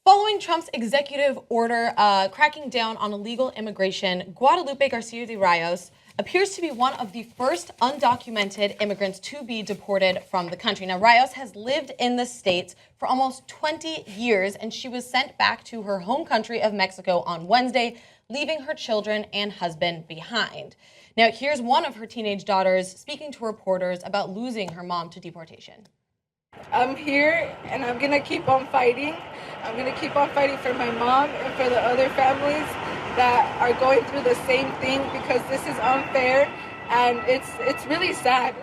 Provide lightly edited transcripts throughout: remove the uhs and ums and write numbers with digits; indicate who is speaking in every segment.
Speaker 1: Following Trump's executive order cracking down on illegal immigration, Guadalupe Garcia de Rayos appears to be one of the first undocumented immigrants to be deported from the country. Now, Rayos has lived in the States for almost 20 years, and she was sent back to her home country of Mexico on Wednesday, leaving her children and husband behind. Now, here's one of her teenage daughters speaking to reporters about losing her mom to deportation.
Speaker 2: I'm here, and I'm going to keep on fighting. I'm going to keep on fighting for my mom and for the other families that are going through the same thing, because this is unfair, and it's really sad.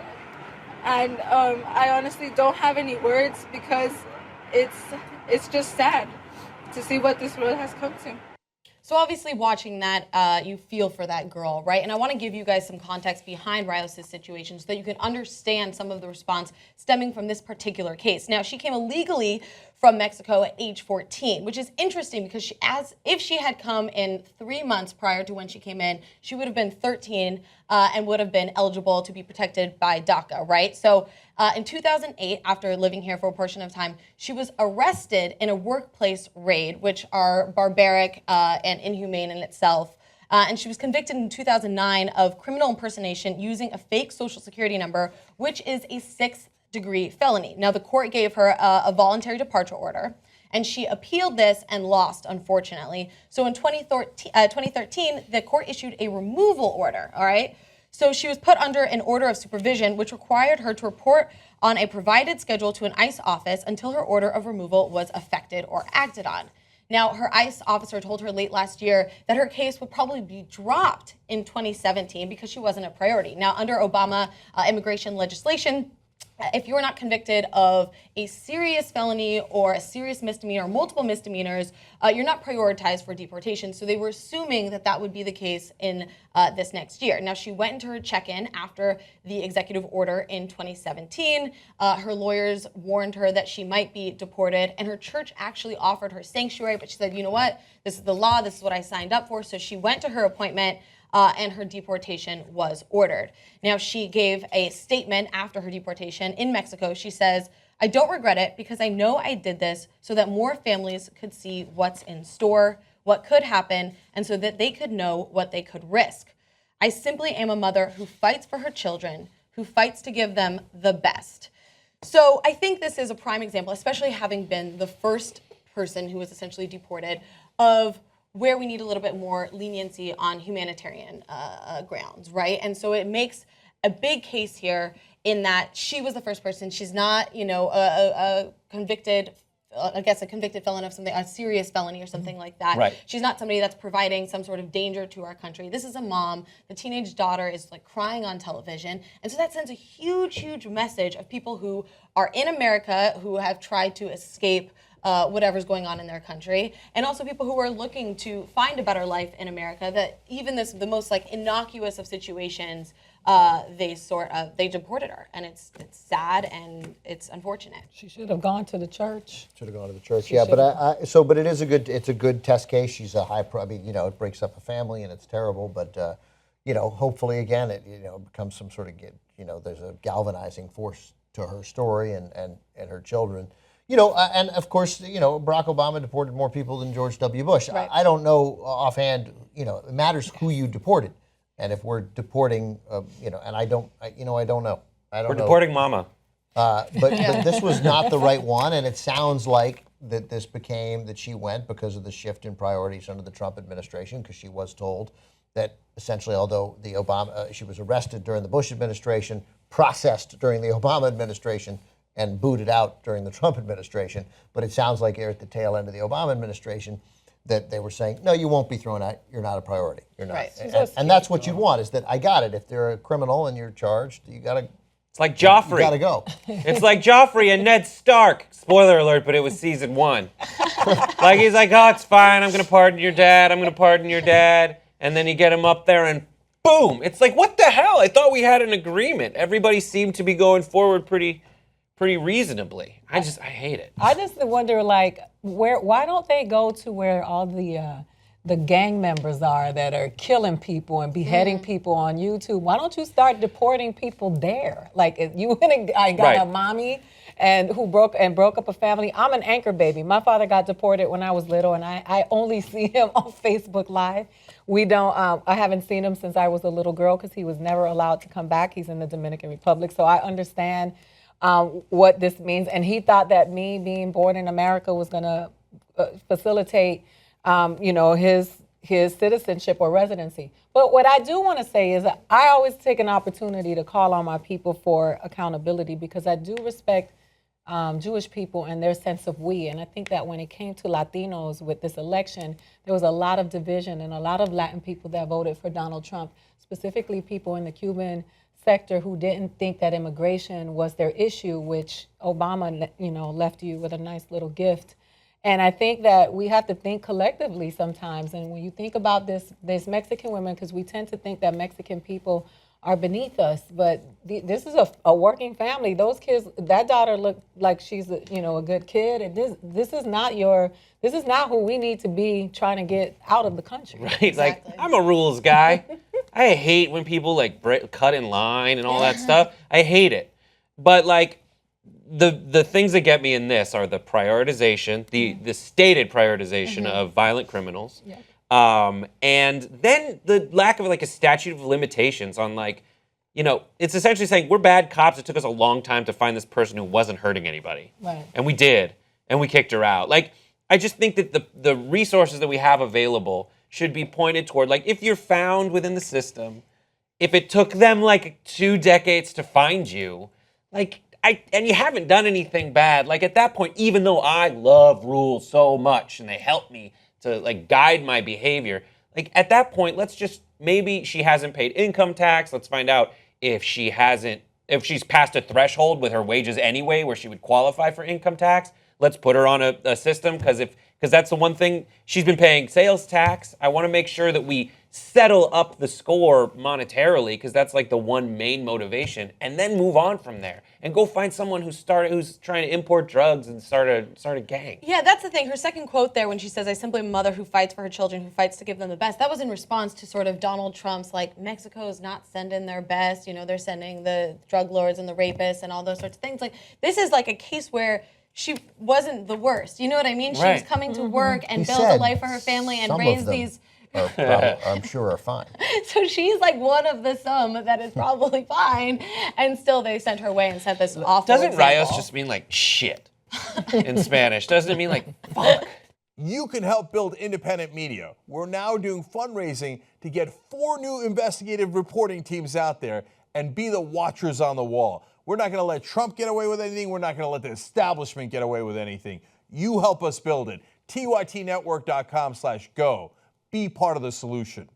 Speaker 2: And I honestly don't have any words, because it's just sad to see what this world has come to.
Speaker 1: So obviously watching that, you feel for that girl, right? And I want to give you guys some context behind Rayos' situation so that you can understand some of the response stemming from this particular case. Now, she came illegally from Mexico at age 14, which is interesting because if she had come in 3 months prior to when she came in, she would have been 13 and would have been eligible to be protected by DACA, right? So in 2008, after living here for a portion of time, she was arrested in a workplace raid, which are barbaric and inhumane in itself. And she was convicted in 2009 of criminal impersonation using a fake social security number, which is a 6th-degree felony. Now, the court gave her a voluntary departure order, and she appealed this and lost, unfortunately. So in 2013, the court issued a removal order, all right? So she was put under an order of supervision, which required her to report on a provided schedule to an ICE office until her order of removal was effected or acted on. Now, her ICE officer told her late last year that her case would probably be dropped in 2017 because she wasn't a priority. Now, under Obama immigration legislation, if you are not convicted of a serious felony or a serious misdemeanor or multiple misdemeanors, you're not prioritized for deportation. So they were assuming that that would be the case in this next year. Now, she went into her check-in after the executive order in 2017. Her lawyers warned her that she might be deported, and her church actually offered her sanctuary, but she said, you know what, this is the law, this is what I signed up for. So she went to her appointment, and her deportation was ordered. Now, she gave a statement after her deportation in Mexico. She says, I don't regret it because I know I did this so that more families could see what's in store, what could happen, and so that they could know what they could risk. I simply am a mother who fights for her children, who fights to give them the best. So I think this is a prime example, especially having been the first person who was essentially deported, of where we need a little bit more leniency on humanitarian grounds, right? And so it makes a big case here in that she was the first person. She's not, a convicted, I guess a convicted felon of something, a serious felony or something like that.
Speaker 3: Right.
Speaker 1: She's not somebody that's providing some sort of danger to our country. This is a mom. The teenage daughter is like crying on television. And so that sends a huge, huge message of people who are in America who have tried to escape whatever's going on in their country, and also people who are looking to find a better life in America, that even the most like innocuous of situations, they deported her, and it's sad and it's unfortunate.
Speaker 4: She should have gone to the church.
Speaker 5: Should have gone to the church. Yeah, but but it is it's a good test case. She's a high, it breaks up a family and it's terrible, but hopefully again it becomes some sort of there's a galvanizing force to her story and her children. And of course, Barack Obama deported more people than George W. Bush.
Speaker 1: Right.
Speaker 5: I don't know offhand, it matters who you deported. And if we're deporting, and I don't know.
Speaker 3: We're deporting Mama.
Speaker 5: But this was not the right one, and it sounds like that she went because of the shift in priorities under the Trump administration, because she was told that essentially, although she was arrested during the Bush administration, processed during the Obama administration, and booted out during the Trump administration. But it sounds like you're at the tail end of the Obama administration that they were saying, no, you won't be thrown out. You're not a priority. You're not.
Speaker 1: Right.
Speaker 5: And that's what you'd want, is that I got it. If they're a criminal and you're charged, you got to.
Speaker 3: It's like Joffrey.
Speaker 5: You got to go.
Speaker 3: It's like Joffrey and Ned Stark. Spoiler alert, but it was season 1. Like, he's like, oh, it's fine. I'm going to pardon your dad. I'm going to pardon your dad. And then you get him up there and boom. It's like, what the hell? I thought we had an agreement. Everybody seemed to be going forward pretty reasonably. I hate it.
Speaker 4: I just wonder, like, why don't they go to where all the the gang members are that are killing people and beheading people on YouTube. Why don't you start deporting people there? Like if you went and I got a mommy and who broke up a family. I'm an anchor baby. My father got deported when I was little, and I only see him on Facebook Live. We don't. I haven't seen him since I was a little girl because he was never allowed to come back. He's in the Dominican Republic, so I understand what this means. And he thought that me being born in America was going to facilitate, his citizenship or residency. But what I do want to say is that I always take an opportunity to call on my people for accountability because I do respect Jewish people and their sense of we. And I think that when it came to Latinos with this election, there was a lot of division and a lot of Latin people that voted for Donald Trump, specifically people in the Cuban sector who didn't think that immigration was their issue, which Obama, left you with a nice little gift. And I think that we have to think collectively sometimes. And when you think about this Mexican women, because we tend to think that Mexican people are beneath us, but this is a working family. Those kids, that daughter looked like she's a good kid, and this is not who we need to be trying to get out of the country.
Speaker 3: Right,
Speaker 1: Exactly.
Speaker 3: like I'm a rules guy. I hate when people like cut in line and all that stuff. I hate it, but like the things that get me in this are the prioritization, the stated prioritization of violent criminals.
Speaker 4: Yeah.
Speaker 3: And then the lack of like a statute of limitations on it's essentially saying we're bad cops. It took us a long time to find this person who wasn't hurting anybody.
Speaker 4: Right.
Speaker 3: And we did, and we kicked her out. Like, I just think that the resources that we have available should be pointed toward, like, if you're found within the system, if it took them like 2 decades to find you, and you haven't done anything bad, like at that point, even though I love rules so much and they help me to like guide my behavior, like at that point, maybe she hasn't paid income tax. Let's find out if she's passed a threshold with her wages anyway where she would qualify for income tax. Let's put her on a system because that's the one thing she's been paying sales tax. I want to make sure that we settle up the score monetarily because that's like the one main motivation, and then move on from there and go find someone who's trying to import drugs and start a gang.
Speaker 1: Yeah, that's the thing. Her second quote there when she says, "I simply am a mother who fights for her children, who fights to give them the best," that was in response to sort of Donald Trump's like, Mexico is not sending their best, they're sending the drug lords and the rapists and all those sorts of things. Like, this is like a case where she wasn't the worst. You know what I mean? She was
Speaker 3: Right.
Speaker 1: coming to work and
Speaker 5: He
Speaker 1: build a
Speaker 5: said
Speaker 1: life for her family and
Speaker 5: some
Speaker 1: raise
Speaker 5: of them
Speaker 1: these.
Speaker 5: I'm sure are fine.
Speaker 1: So she's like one of the some that is probably fine, and still they sent her away and sent this awful
Speaker 3: Doesn't
Speaker 1: example.
Speaker 3: Rayos just mean like shit in Spanish? Doesn't it mean like fuck?
Speaker 6: You can help build independent media. We're now doing fundraising to get 4 new investigative reporting teams out there and be the watchers on the wall. We're not going to let Trump get away with anything. We're not going to let the establishment get away with anything. You help us build it. TYTnetwork.com/go. Be part of the solution.